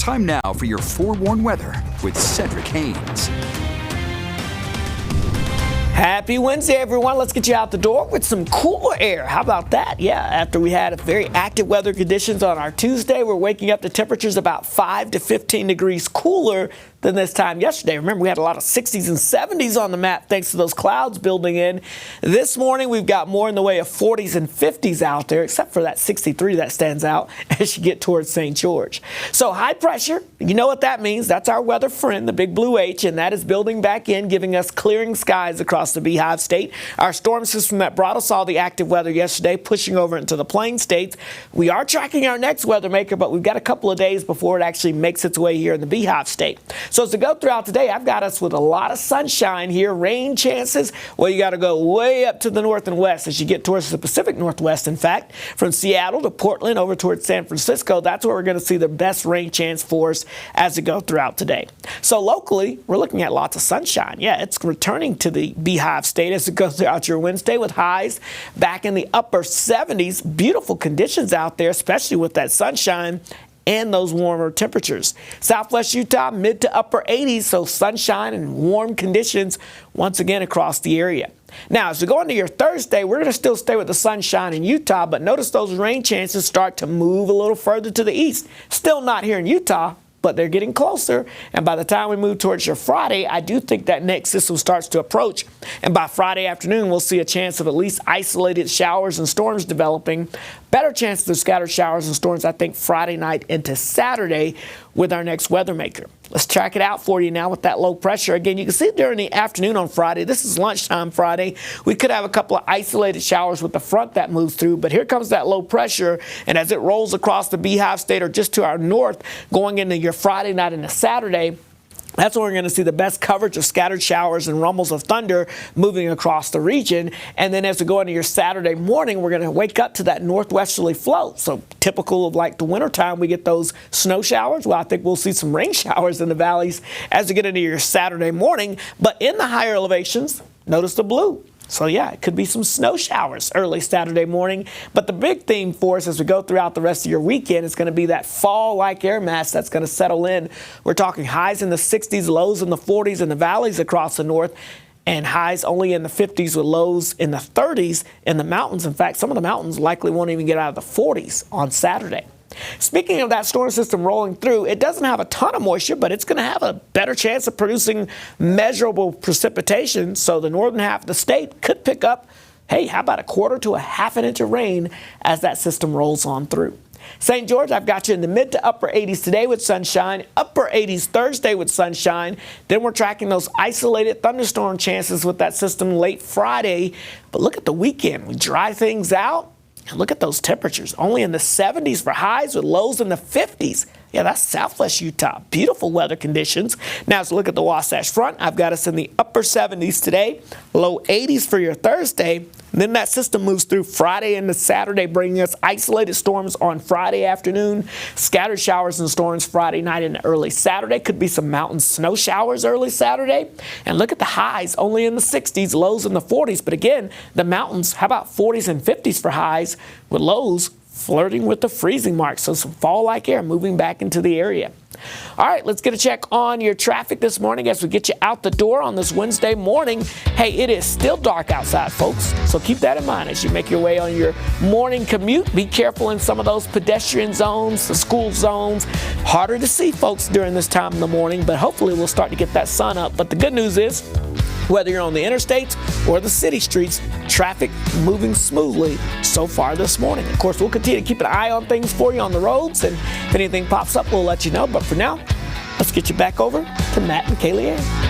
Time now for your forewarned weather with Cedric Haynes. Happy Wednesday, everyone. Let's get you out the door with some cooler air. How about that? Yeah, after we had very active weather conditions on our Tuesday, we're waking up to temperatures about 5 to 15 degrees cooler than this time yesterday. Remember, we had a lot of 60s and 70s on the map thanks to those clouds building in. This morning, we've got more in the way of 40s and 50s out there, except for that 63 that stands out as you get towards St. George. So high pressure, you know what that means. That's our weather friend, the big blue H, and that is building back in, giving us clearing skies across the Beehive State. Our storm system that brought us all the active weather yesterday pushing over into the Plain States. We are tracking our next weather maker, but we've got a couple of days before it actually makes its way here in the Beehive State. So as we go throughout today, I've got us with a lot of sunshine here. Rain chances, well, you got to go way up to the north and west as you get towards the Pacific Northwest. In fact, from Seattle to Portland over towards San Francisco, that's where we're going to see the best rain chance for us as we go throughout today. So locally, we're looking at lots of sunshine. Yeah, it's returning to the Beehive State as it goes throughout your Wednesday with highs back in the upper 70s. Beautiful conditions out there, especially with that sunshine and those warmer temperatures. Southwest Utah, mid to upper 80s, so sunshine and warm conditions once again across the area. Now, as we go into your Thursday, we're going to still stay with the sunshine in Utah, but notice those rain chances start to move a little further to the east. Still not here in Utah, but they're getting closer. And by the time we move towards your Friday, I do think that next system starts to approach. And by Friday afternoon, we'll see a chance of at least isolated showers and storms developing. Better chance of scattered showers and storms, I think, Friday night into Saturday with our next weather maker. Let's track it out for you now with that low pressure. Again, you can see during the afternoon on Friday, this is lunchtime Friday, we could have a couple of isolated showers with the front that moves through, but here comes that low pressure, and as it rolls across the Beehive State or just to our north, going into your Friday night into Saturday, that's when we're going to see the best coverage of scattered showers and rumbles of thunder moving across the region. And then as we go into your Saturday morning, we're going to wake up to that northwesterly flow. So typical of like the wintertime, we get those snow showers. Well, I think we'll see some rain showers in the valleys as we get into your Saturday morning. But in the higher elevations, notice the blue. So, yeah, it could be some snow showers early Saturday morning. But the big theme for us as we go throughout the rest of your weekend is going to be that fall-like air mass that's going to settle in. We're talking highs in the 60s, lows in the 40s in the valleys across the north, and highs only in the 50s with lows in the 30s in the mountains. In fact, some of the mountains likely won't even get out of the 40s on Saturday. Speaking of that storm system rolling through, it doesn't have a ton of moisture, but it's going to have a better chance of producing measurable precipitation. So the northern half of the state could pick up, hey, how about a quarter to a half an inch of rain as that system rolls on through. St. George, I've got you in the mid to upper 80s today with sunshine, upper 80s Thursday with sunshine. Then we're tracking those isolated thunderstorm chances with that system late Friday. But look at the weekend. We dry things out. And look at those temperatures, only in the 70s for highs with lows in the 50s. Yeah, that's Southwest Utah. Beautiful weather conditions. Now, as we look at the Wasatch Front, I've got us in the upper 70s today, low 80s for your Thursday. And then that system moves through Friday into Saturday, bringing us isolated storms on Friday afternoon, scattered showers and storms Friday night into early Saturday. Could be some mountain snow showers early Saturday. And look at the highs, only in the 60s, lows in the 40s. But again, the mountains, how about 40s and 50s for highs with lows flirting with the freezing mark. So some fall-like air moving back into the area. All right, let's get a check on your traffic this morning as we get you out the door on this Wednesday morning. Hey, it is still dark outside, folks, so keep that in mind as you make your way on your morning commute. Be careful in some of those pedestrian zones, the school zones. Harder to see, folks, during this time in the morning, but hopefully we'll start to get that sun up. But the good news is, whether you're on the interstates or the city streets, traffic moving smoothly so far this morning. Of course, we'll continue to keep an eye on things for you on the roads, and if anything pops up, we'll let you know. But for now, let's get you back over to Matt and Kaylee Ann.